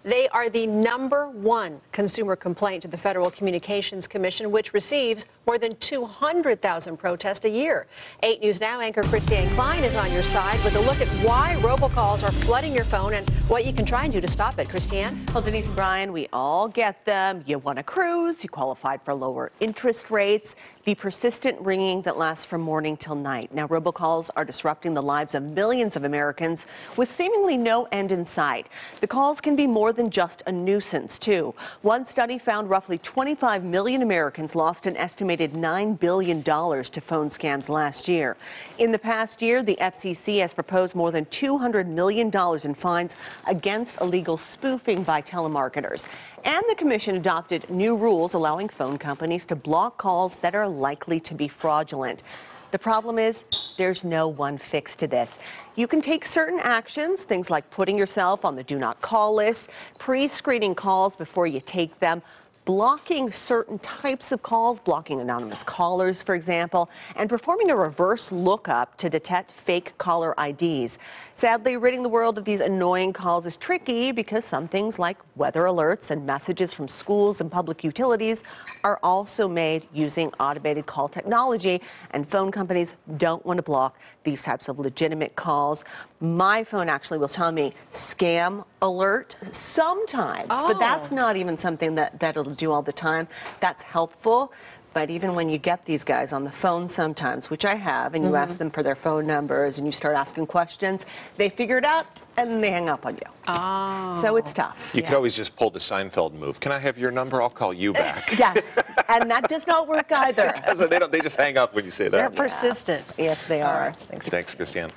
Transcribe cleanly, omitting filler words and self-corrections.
They are the #1 consumer complaint to the Federal Communications Commission, which receives more than 200,000 protests a year. 8 News Now anchor Christiane Klein is on your side with a look at why robocalls are flooding your phone and what you can try and do to stop it. Christiane? Well, Denise and Brian, we all get them. You won a cruise, you qualified for lower interest rates, the persistent ringing that lasts from morning till night. Now, robocalls are disrupting the lives of millions of Americans with seemingly no end in sight. The calls can be more than just a nuisance, too. One study found roughly 25 million Americans lost an estimated $9 billion to phone scams last year. In the past year, the FCC has proposed more than $200 million in fines against illegal spoofing by telemarketers. And the commission adopted new rules allowing phone companies to block calls that are likely to be fraudulent. The problem is there's no one fix to this. You can take certain actions, things like putting yourself on the do not call list, pre-screening calls before you take them, blocking certain types of calls, blocking anonymous callers, for example, and performing a reverse lookup to detect fake caller IDs. Sadly, ridding the world of these annoying calls is tricky because some things like weather alerts and messages from schools and public utilities are also made using automated call technology, and phone companies don't want to block these types of legitimate calls. My phone actually will tell me scam alert sometimes, but that's not even something that it'll do all the time. That's helpful. But even when you get these guys on the phone sometimes, which I have, and you ask them for their phone numbers and you start asking questions, they figure it out and then they hang up on you. Oh. So it's tough. You could always just pull the Seinfeld move. Can I have your number? I'll call you back. Yes, and that does not work either. They just hang up when you say that. They're persistent. Yes, they are. Thanks, Thanks, Christiane.